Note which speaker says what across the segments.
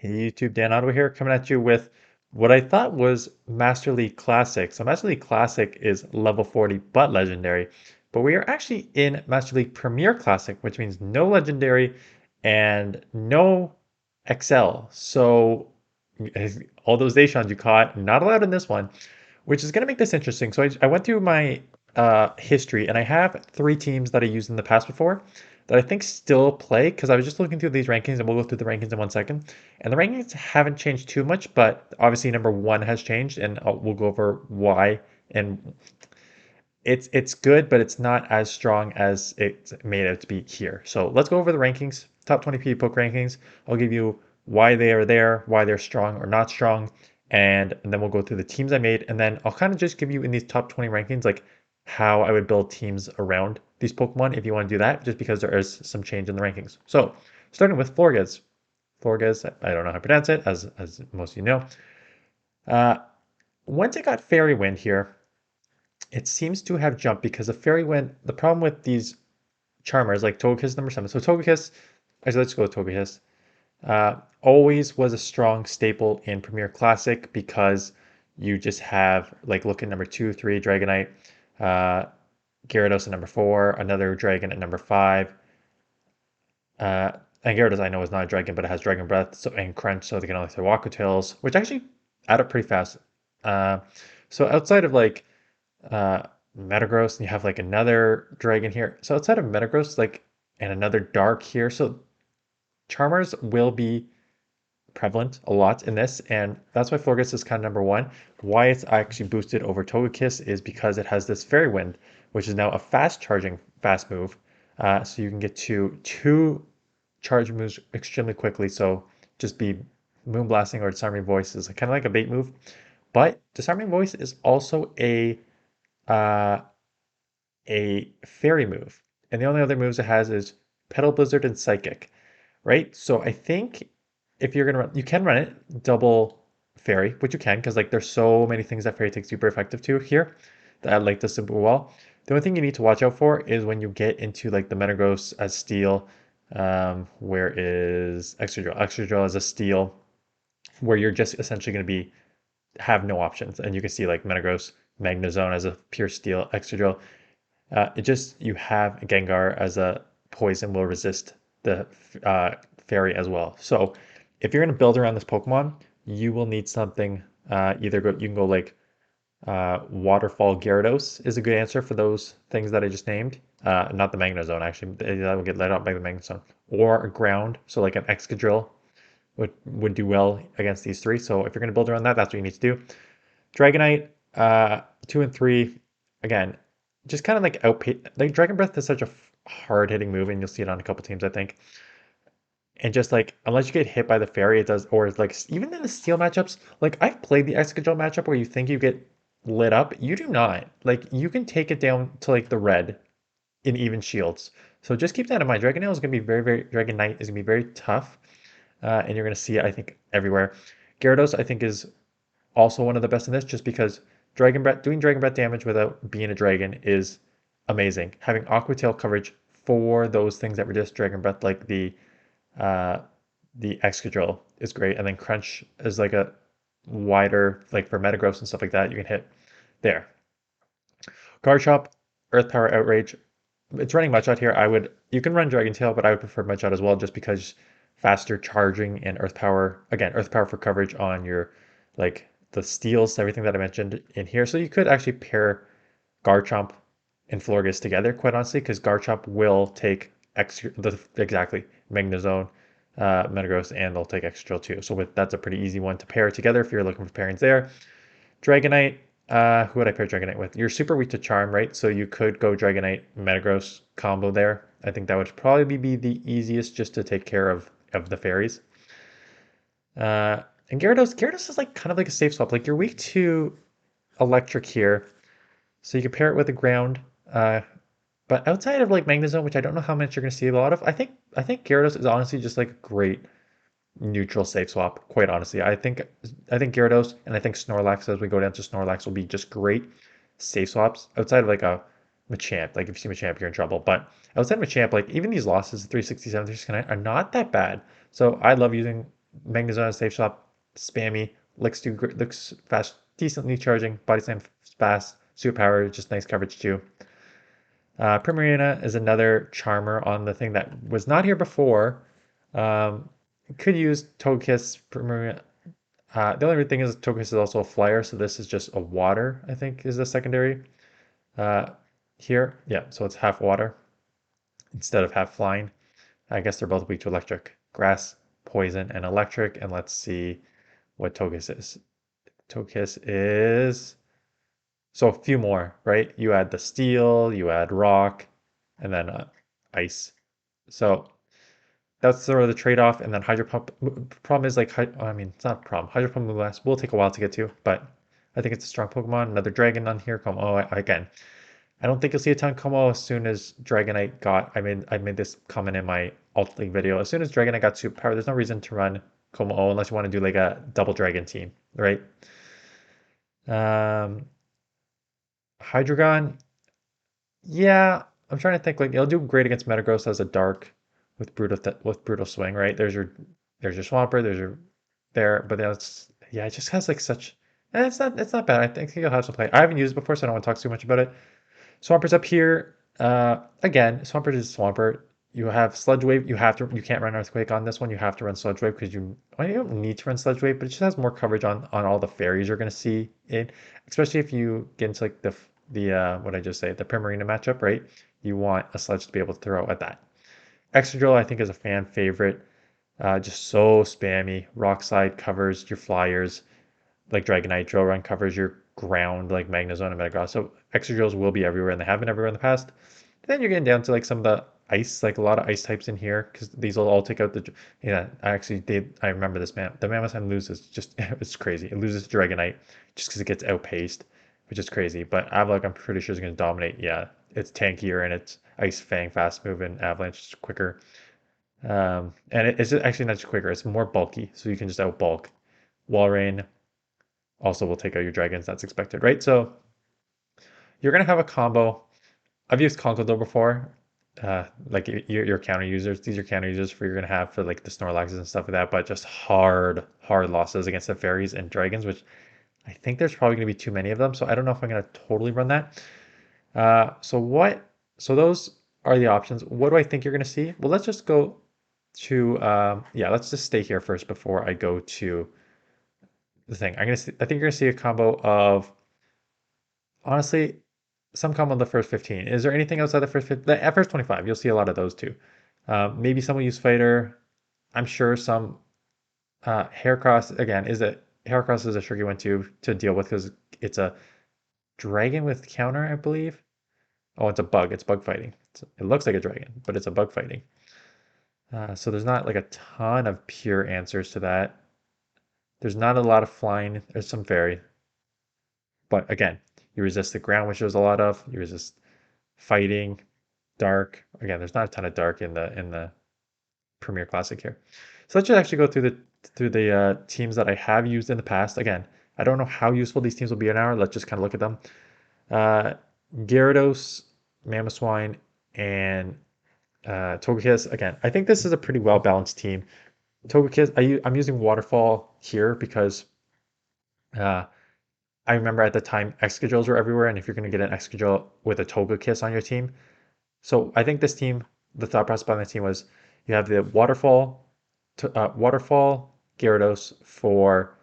Speaker 1: Hey YouTube, Dan Ottawa here, coming at you with what I thought was Master League Classic. So Master League Classic is level 40 but legendary, but we are actually in Master League Premier Classic, which means no legendary and no XL. So all those Dayshons you caught, not allowed in this one, which is going to make this interesting. So I went through my history, and I have three teams that I used in the past before that I think still play because I was just looking through these rankings, and we'll go through the rankings in 1 second. And the rankings haven't changed too much, but obviously number one has changed, and we'll go over why. And it's good, but it's not as strong as it's made out to be here. So let's go over the rankings, top 20 PvPoke rankings. I'll give you why they are there, why they're strong or not strong, and then we'll go through the teams I made, and then I'll kind of just give you in these top 20 rankings like how I would build teams around these Pokemon if you want to do that, just because there is some change in the rankings. So starting with Florges. Florges, I don't know how to pronounce it, as most of you know. Uh, Once it got Fairy Wind here, it seems to have jumped because of Fairy Wind. The problem with these Charmers, like Togekiss number 7. So Togekiss, actually let's go with Togekiss. Always was a strong staple in Premier Classic because you just have, like, look at number 2, 3, Dragonite, uh, Gyarados at number 4, another Dragon at number 5. Uh, and Gyarados I know is not a dragon, but it has Dragon Breath and Crunch, so they can only throw Aqua Tails, which actually add up pretty fast. Uh, so outside of like uh, Metagross, and you have like another dragon here. So outside of Metagross, like, and another Dark here, so Charmers will be prevalent a lot in this, and that's why Florges is kind of number one. Why it's actually boosted over Togekiss is because it has this Fairy Wind, which is now a fast charging fast move. So you can get to two charge moves extremely quickly. So just be Moonblasting or Disarming Voice is kind of like a bait move. But Disarming Voice is also uh, a fairy move. And the only other moves it has is Petal Blizzard and Psychic, right? So I think if you're gonna run, you can run it double fairy, which you can because like there's so many things that fairy takes super effective to here that I like this super well. The only thing you need to watch out for is when you get into like the Metagross as steel, where is Excadrill? Excadrill as a steel, where you're just essentially going to be have no options, and you can see like Metagross, Magnezone as a pure steel, Excadrill. It just you have Gengar as a poison will resist the fairy as well. So if you're going to build around this Pokemon, you will need something. Either go you can go like Waterfall Gyarados is a good answer for those things that I just named. Not the Magnezone actually, that will get let out by the Magnezone. Or a ground, so like an Excadrill would do well against these three. So if you're going to build around that, that's what you need to do. Dragonite, 2 and 3, again, just kind of like outpace. Like Dragon Breath is such a hard hitting move, and you'll see it on a couple teams, I think. And just like unless you get hit by the fairy, it does. Or like even in the steel matchups, like I've played the Excadrill matchup where you think you get lit up, you do not. Like you can take it down to like the red in even shields. So just keep that in mind. Dragonite is going to be Dragonite is going to be very tough, and you're going to see it, I think, everywhere. Gyarados, I think, is also one of the best in this just because doing Dragon Breath damage without being a dragon is amazing. Having Aqua Tail coverage for those things that resist Dragon Breath, like uh, the Excadrill, is great. And then Crunch is like a wider, like for Metagross and stuff like that, you can hit there. Garchomp, Earth Power Outrage. It's running Mudshot here. You can run Dragon Tail, but I would prefer Mudshot as well just because faster charging and Earth Power, again, Earth Power for coverage on your, like, the steals, everything that I mentioned in here. So you could actually pair Garchomp and Florges together, quite honestly, because Garchomp will take exactly Magnezone, Metagross, and they'll take Excadrill too. So that's a pretty easy one to pair together if you're looking for pairings there. Dragonite, who would I pair Dragonite with? You're super weak to Charm, right? So you could go Dragonite Metagross combo there. I think that would probably be the easiest just to take care of the fairies. And Gyarados is like kind of like a safe swap. Like you're weak to Electric here, so you can pair it with the ground. Uh, but outside of like Magnezone, which I don't know how much you're going to see a lot of, I think Gyarados is honestly just like a great neutral safe swap. Quite honestly, I think Gyarados and I think Snorlax as we go down to Snorlax will be just great safe swaps outside of like a Machamp. Like if you see Machamp, you're in trouble. But outside of Machamp, like even these losses, 367, 369, are not that bad. So I love using Magnezone safe swap, spammy, looks fast, decently charging, body slam fast, superpower, just nice coverage too. Primarina is another charmer on the thing that was not here before. Um, could use Togekiss. Primarina. The only thing is Togekiss is also a flyer, so this is just a water, I think, is the secondary. Uh, Here, yeah, so it's half water instead of half flying. I guess they're both weak to electric. Grass, poison, and electric. And let's see what Togekiss is. Togekiss is so a few more, right? You add the steel, you add rock, and then ice. So that's sort of the trade-off. And then Hydro Pump. Problem is like, I mean, it's not a problem. Hydro Pump Moonblast will take a while to get to, but I think it's a strong Pokemon. Another Dragon on here. Come, oh, again. I don't think you'll see a ton come as soon as Dragonite got. I made this comment in my Alt League video. As soon as Dragonite got superpower, there's no reason to run Como unless you want to do like a double dragon team, right? Um, Hydrogon, yeah, I'm trying to think like it'll do great against Metagross as a dark with brutal swing, right? There's your Swampert, there's your there, but then it's yeah, it just has like such and it's not bad. I think you'll have some play. I haven't used it before, so I don't want to talk too much about it. Swampert's up here. Again, Swampert is Swampert. You have Sludge Wave. You can't run Earthquake on this one. You have to run Sludge Wave because well, you don't need to run Sludge Wave, but it just has more coverage on all the fairies you're gonna see in, especially if you get into like the what I just say, the Primarina matchup, right? You want a Sludge to be able to throw at that. Excadrill, I think, is a fan favorite. Just so spammy. Rock Slide covers your flyers like Dragonite. Drill Run covers your ground like Magnezone and Metagross. So Excadrills will be everywhere and they have been everywhere in the past. Then you're getting down to like some of the ice, like a lot of ice types in here because these will all take out the. Yeah, I actually did. I remember this man. The Mammoth loses just it's crazy. It loses to Dragonite just because it gets outpaced, which is crazy. But Avalanche, I'm pretty sure is going to dominate. Yeah, it's tankier and it's Ice Fang, fast moving. Avalanche is quicker. And it's actually not just quicker. It's more bulky, so you can just out bulk. Walrein also will take out your dragons. That's expected, right? So you're gonna have a combo. I've used Conkeldurr before. Like your counter users. These are counter users for you're gonna have for like the Snorlaxes and stuff like that, but just hard losses against the fairies and dragons, which I think there's probably gonna be too many of them. So I don't know if I'm gonna totally run that. So what? So those are the options. What do I think you're gonna see? Well, let's just go to yeah. Let's just stay here first before I go to the thing. I think you're gonna see a combo of honestly some combo in the first 15. Is there anything outside the first 15? The first 25, you'll see a lot of those too. Maybe some will use fighter. I'm sure some Heracross again is a Heracross is a tricky one to deal with because it's a dragon with counter, I believe. Oh, it's a bug. It's bug fighting. It looks like a dragon, but it's a bug fighting. So there's not like a ton of pure answers to that. There's not a lot of flying. There's some fairy. But again, you resist the ground, which there's a lot of. You resist fighting, dark. Again, there's not a ton of dark in the Premier Classic here. So let's just actually go through the teams that I have used in the past. Again, I don't know how useful these teams will be an hour. Let's just kind of look at them. Uh, Gyarados, Mamoswine, and Togekiss. Again, I think this is a pretty well balanced team. Togekiss, I'm using Waterfall here because uh, I remember at the time Excadrills were everywhere, and if you're going to get an Excadrill with a Togekiss on your team, so I think this team, the thought process behind the team was you have the Waterfall Gyarados for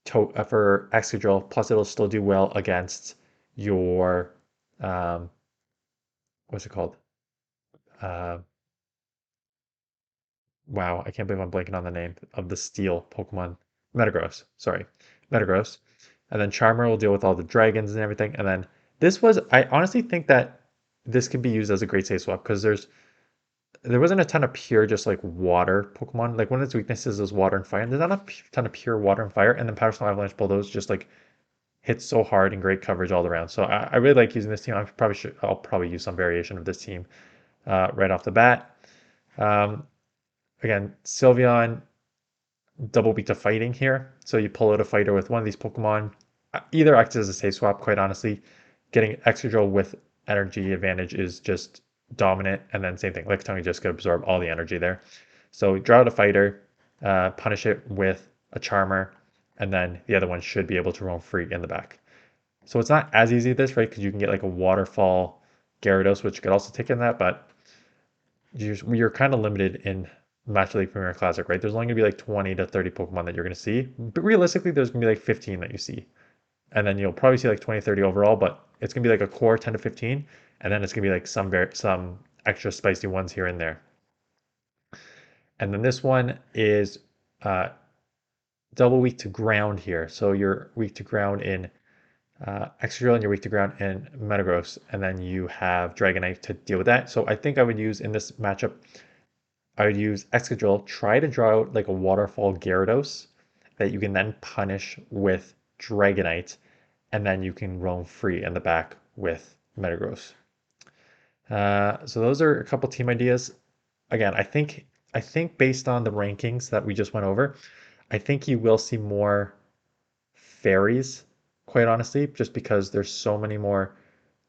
Speaker 1: Excadrill, plus it'll still do well against your um, what's it called? Uh, wow, I can't believe I'm blanking on the name of the steel Pokemon. Metagross, sorry, Metagross. And then Charmer will deal with all the dragons and everything. And then I honestly think that this could be used as a great save swap because there wasn't a ton of pure just like water Pokemon. Like one of its weaknesses is water and fire. And there's not a ton of pure water and fire. And then Powder Snow Avalanche Bulldoze just like hits so hard and great coverage all around. So I really like using this team. I'll probably use some variation of this team right off the bat. Um, Again, Sylveon double beat to fighting here. So you pull out a fighter with one of these Pokemon. Either acts as a safe swap, quite honestly. Getting Excadrill with energy advantage is just dominant. And then same thing, Lickitung just could absorb all the energy there. So draw out a fighter. punish it with a Charmer, and then the other one should be able to roam free in the back. So it's not as easy as this, right? Because you can get like a Waterfall Gyarados, which could also take in that, but you're kind of limited in Master League Premier Classic, right? There's only going to be like 20 to 30 Pokemon that you're going to see. But realistically, there's going to be like 15 that you see. And then you'll probably see like 20, 30 overall, but it's going to be like a core 10 to 15. And then it's going to be like some extra spicy ones here and there. And then this one is uh, double weak to ground here. So you're weak to ground in Excadrill and you're weak to ground in Metagross. And then you have Dragonite to deal with that. So I think I would use in this matchup, I would use Excadrill, try to draw out like a Waterfall Gyarados that you can then punish with Dragonite, and then you can roam free in the back with Metagross. So those are a couple team ideas. Again, I think based on the rankings that we just went over, I think you will see more fairies, quite honestly, just because there's so many more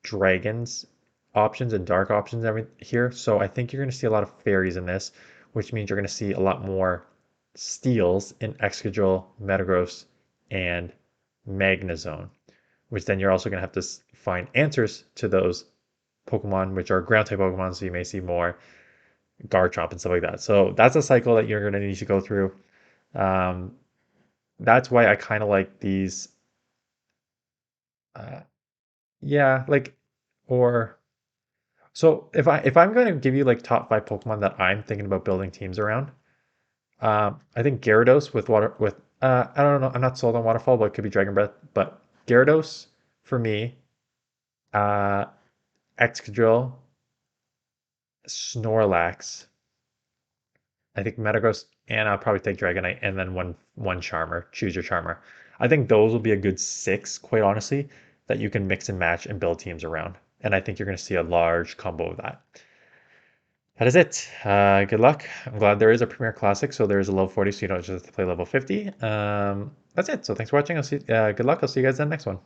Speaker 1: dragons options and dark options here. So I think you're going to see a lot of fairies in this, which means you're going to see a lot more steals in Excadrill, Metagross, and Magnezone, which then you're also going to have to find answers to those Pokemon, which are ground type Pokemon. So you may see more Garchomp and stuff like that. So that's a cycle that you're going to need to go through. Um, that's why I kind of like these. Uh, yeah, like or so if I'm going to give you like top five Pokemon that I'm thinking about building teams around, I think Gyarados with water with I don't know, I'm not sold on Waterfall, but it could be Dragon Breath. But Gyarados for me, uh, Excadrill, Snorlax, I think Metagross, and I'll probably take Dragonite, and then one Charmer. Choose your Charmer. I think those will be a good six, quite honestly, that you can mix and match and build teams around. And I think you're going to see a large combo of that. That is it. Good luck. I'm glad there is a Premier Classic, so there is a level 40, so you don't just have to play level 50. That's it. So thanks for watching. Good luck. I'll see you guys in the next one.